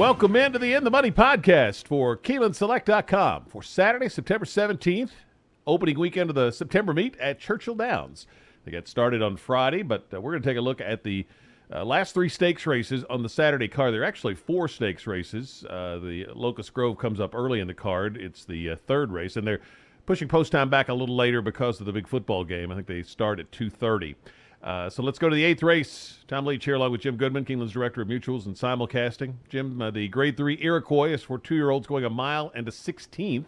Welcome into the In the Money podcast for KeenelandSelect.com for Saturday, September 17th, opening weekend of the September meet at Churchill Downs. They got started on Friday, but we're going to take a look at the last three stakes races on the Saturday card. There are actually four stakes races. The Locust Grove comes up early in the card. It's the third race, and they're pushing post time back a little later because of the big football game. I think they start at 2:30. So let's go to the eighth race. Tom Leach here along with Jim Goodman, Keeneland's Director of Mutuals and Simulcasting. Jim, the Grade 3 Iroquois is for 2-year-olds going a mile and a 16th.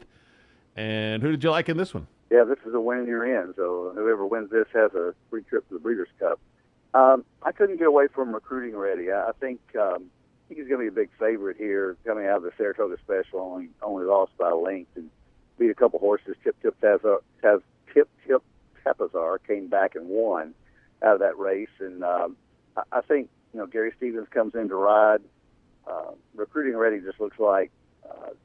And who did you like in this one? Yeah, this is a win you're in. So whoever wins this has a free trip to the Breeders' Cup. I couldn't get away from Recruiting Ready. I think he's going to be a big favorite here coming out of the Saratoga Special. Only lost by a length and beat a couple horses. Tip Tip Tapazar came back and won out of that race. And I think, Gary Stevens comes in to ride. Recruiting Ready just looks like,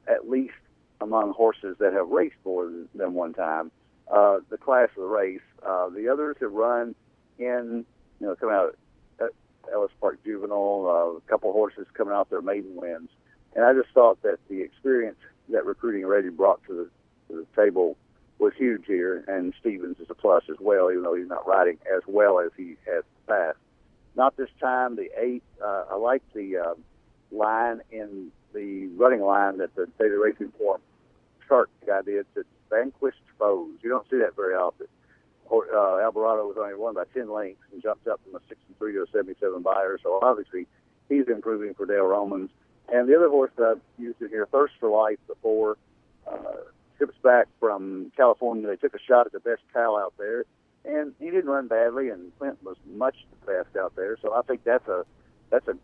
at least among horses that have raced more than one time, the class of the race. The others have run in, coming out at Ellis Park Juvenile, a couple horses coming out their maiden wins. And I just thought that the experience that Recruiting Ready brought to the table was huge here, and Stevens is a plus as well, even though he's not riding as well as he has in the past. Not this time. The 8, I like the line in the running line that the Daily Racing Form chart guy did. It's Vanquished Foes. You don't see that very often. Alvarado was only won by 10 lengths and jumped up from a 63 to a 77 buyer, so obviously he's improving for Dale Romans. And the other horse that I've used in here, Thirst for Life, the 4, ships back from California. They took a shot at the best cow out there, and he didn't run badly, and Clint was much the best out there. So I think that's a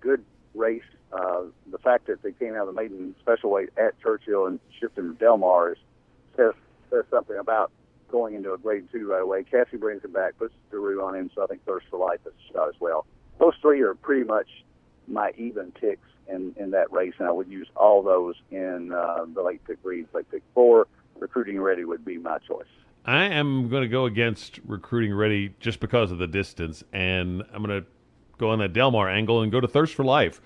good race. The fact that they came out of the maiden special weight at Churchill and shipped him to Del Mar says something about going into a grade 2 right away. Cassie brings him back, puts Daru on him, so I think Thirst for Life is a shot as well. Those three are pretty much my even picks in that race, and I would use all those in the late pick breeds. Late pick 4, Recruiting Ready would be my choice. I am going to go against Recruiting Ready just because of the distance, and I'm going to go on that Del Mar angle and go to Thirst for Life.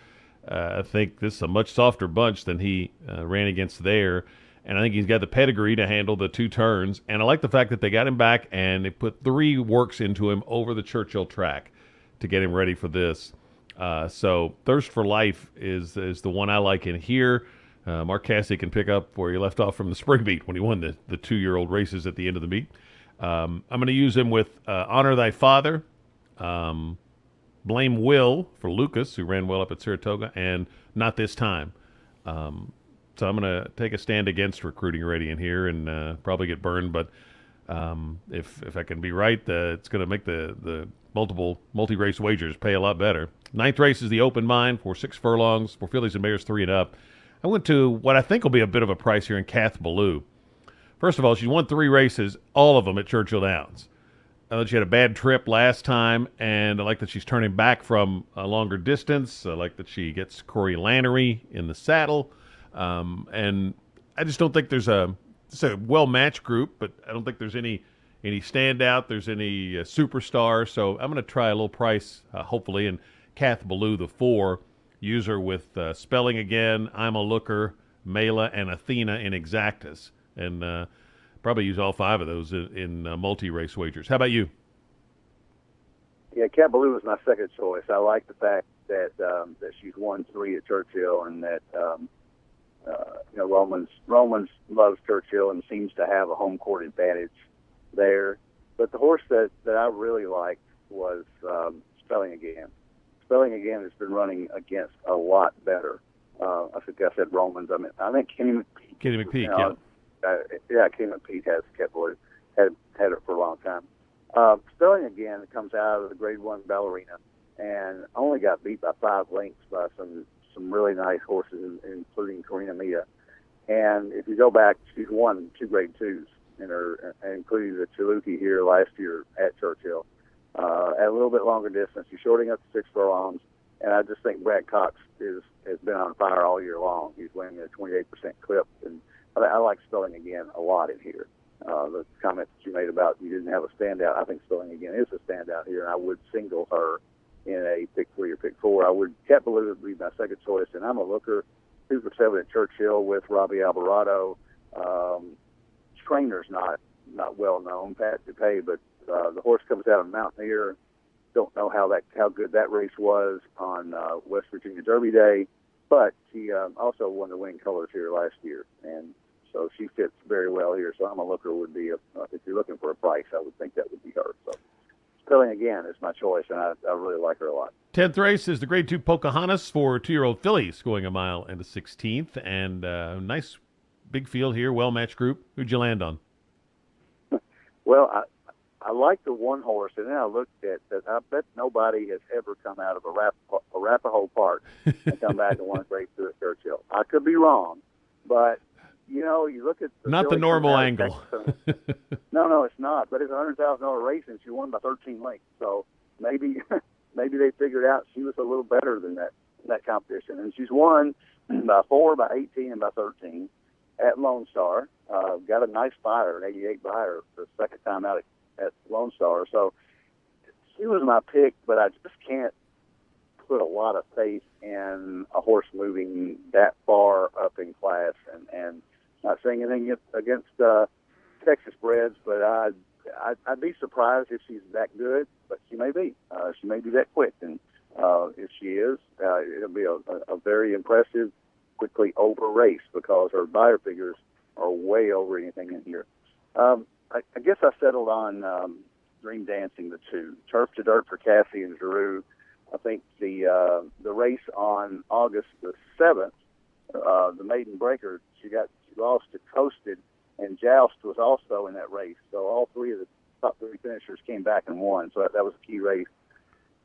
I think this is a much softer bunch than he ran against there, and I think he's got the pedigree to handle the 2 turns, and I like the fact that they got him back and they put 3 works into him over the Churchill track to get him ready for this. So Thirst for Life is the one I like in here. Mark Cassidy can pick up where he left off from the spring meet when he won the 2-year-old races at the end of the meet. I'm going to use him with Honor Thy Father, Blame Will for Lucas, who ran well up at Saratoga, and Not This Time. So I'm going to take a stand against Recruiting Ready in here and probably get burned, but if I can be right, it's going to make the multi-race wagers pay a lot better. 9th race is the Open Mind for 6 furlongs for fillies and mares 3 and up. I went to what I think will be a bit of a price here in Kath Ballou. First of all, she won 3 races, all of them at Churchill Downs. She had a bad trip last time, and I like that she's turning back from a longer distance. I like that she gets Corey Lannery in the saddle. And I just don't think it's a well-matched group, but I don't think there's any standout, there's any superstar. So I'm going to try a little price, hopefully, and Kath Ballou, the 4. Use her with Spelling Again, I'm a Looker, Mela, and Athena in Exactus. And probably use all 5 of those in multi-race wagers. How about you? Yeah, Cat Ballou is my second choice. I like the fact that she's won 3 at Churchill, and that Romans loves Churchill and seems to have a home court advantage there. But the horse that I really liked was Spelling Again. Spelling Again has been running against a lot better. I think I said Romans. I think Kenny McPeek. Kenny McPeek, Kenny McPeek has Cat Ballou, had it for a long time. Spelling Again comes out of the Grade 1 Ballerina and only got beat by 5 lengths by some really nice horses, including Karina Mia. And if you go back, she's won 2 Grade 2s in her, including the Chaluki here last year at Churchill. At a little bit longer distance, she's shorting up to 6 furlongs, and I just think Brad Cox has been on fire all year long. He's winning at a 28% clip, and I like Spelling Again a lot in here. The comment that you made about you didn't have a standout, I think Spelling Again is a standout here, and I would single her in a pick 3 or pick 4. Cat Ballou would be my second choice, and I'm a Looker. 2 for 7 at Churchill with Robbie Alvarado. Trainer's not well known, Pat DuPay, but the horse comes out of Mountaineer. Don't know how good that race was on West Virginia Derby Day, but she also won the winning colors here last year, and so she fits very well here. So I'm a looker. Would be if you're looking for a price, I would think that would be her. So Spelling again is my choice, and I really like her a lot. 10th race is the Grade 2 Pocahontas for 2-year-old fillies, going a mile and a 16th, and nice big field here, well-matched group. Who'd you land on? Well, I like the one horse, and then I looked at that. I bet nobody has ever come out of Arapahoe Park and come back and won a Grade 2 at Churchill. I could be wrong, but you know, you look at not the normal angle. No, it's not. But it's a $100,000 race, and she won by 13 lengths. So maybe they figured out she was a little better than that competition, and she's won by 4, by 18, and by 13 at Lone Star. Got a nice buyer, an 88 buyer, the second time out at Lone Star. So she was my pick, but I just can't put a lot of faith in a horse moving that far up in class. And not saying anything against Texas breds, but I'd be surprised if she's that good, but she may be. She may be that quick, and if she is, it'll be a very impressive, quickly over race because her buyer figures are way over anything in here. I guess I settled on Dream Dancing, the 2. Turf to Dirt for Cassie and Giroux. I think the race on August the 7th, the maiden breaker, she lost to Coasted, and Joust was also in that race. So all 3 of the top 3 finishers came back and won. So that was a key race.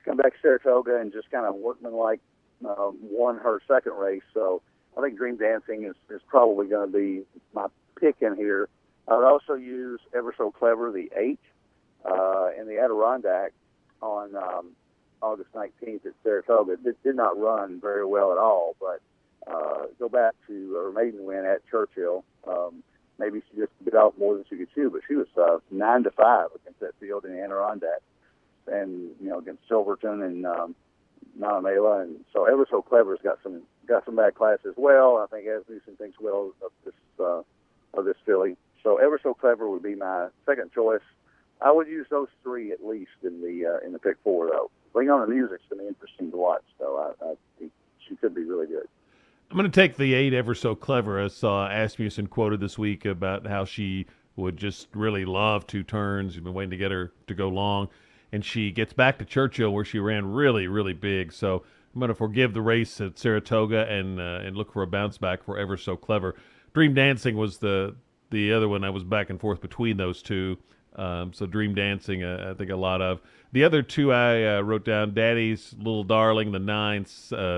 Come back to Saratoga and just kind of workmanlike won her second race. So I think Dream Dancing is probably going to be my pick in here. I would also use Ever So Clever, the 8, in the Adirondack on August 19th at Saratoga. It did not run very well at all, but go back to her maiden win at Churchill. Maybe she just bit off more than she could chew, but she was 9-5 against that field in the Adirondack, and against Silverton and Nanamela, and so Ever So Clever's got some bad class as well. I think Asmussen thinks well of this filly. So Ever So Clever would be my second choice. I would use those 3 at least in the pick 4 though. Bring On the Music's going to be interesting to watch. So I think she could be really good. I'm going to take the 8, Ever So Clever. I saw Asmussen quoted this week about how she would just really love 2 turns. You've been waiting to get her to go long. And she gets back to Churchill where she ran really, really big. So I'm going to forgive the race at Saratoga and look for a bounce back for Ever So Clever. Dream Dancing was the other one I was back and forth between those 2. So Dream Dancing, I think a lot of. The other 2 I wrote down, Daddy's Little Darling, the 9,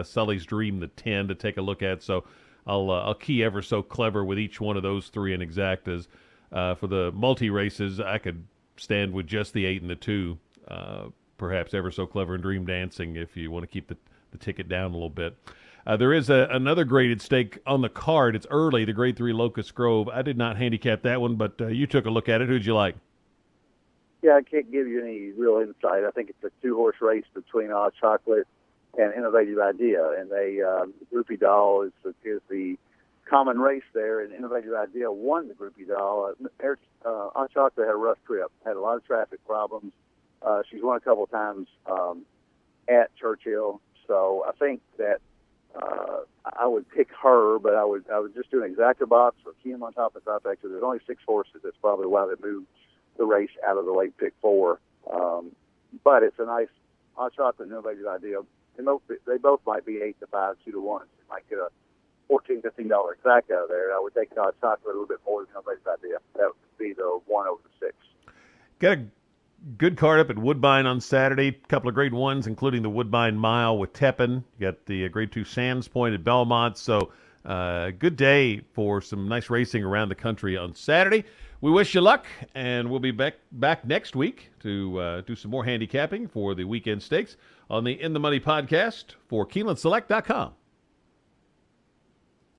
Sully's Dream, the 10, to take a look at. So I'll key Ever So Clever with each one of those 3 in exactas. For the multi-races, I could stand with just the 8 and the 2, perhaps Ever So Clever and Dream Dancing if you want to keep the ticket down a little bit. There is another graded stake on the card. It's early, the Grade 3 Locust Grove. I did not handicap that one, but you took a look at it. Who'd you like? Yeah, I can't give you any real insight. I think it's a 2-horse race between Odd Chocolate and Innovative Idea, and Groupie Doll is the common race there, and Innovative Idea won the Groupie Doll. Odd Chocolate had a rough trip, had a lot of traffic problems. She's won a couple of times at Churchill, so I think that I would pick her, but I would just do an exacta box or key them on top of the trifecta. There's only 6 horses. That's probably why they moved the race out of the late pick 4. But it's a nice Hot Chocolate Innovative Idea. They both might be 8-5, 2-1. You might get a $14, $15 exact out of there. I would take Hot Chocolate a little bit more than Innovative Idea. That would be the 1 over the 6. Got a good card up at Woodbine on Saturday. A couple of Grade 1s, including the Woodbine Mile with Tepin. You got the Grade 2 Sands Point at Belmont. So good day for some nice racing around the country on Saturday. We wish you luck, and we'll be back next week to do some more handicapping for the weekend stakes on the In the Money podcast for KeenelandSelect.com.